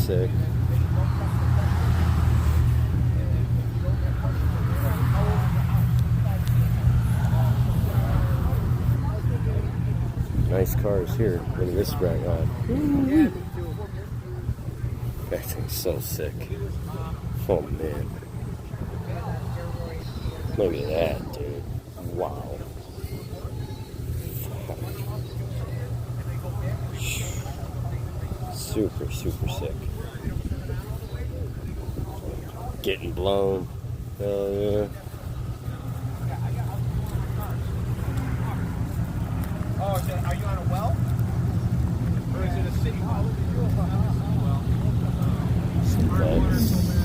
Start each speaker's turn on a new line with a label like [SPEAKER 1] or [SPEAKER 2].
[SPEAKER 1] sick. Nice cars here. Look at this rack on. That thing's so sick. Oh man. Look at that, dude. Wow. Super, super sick. Getting blown. Hell yeah.
[SPEAKER 2] Oh, are you on a well? Or is it a city well?
[SPEAKER 1] Some beds.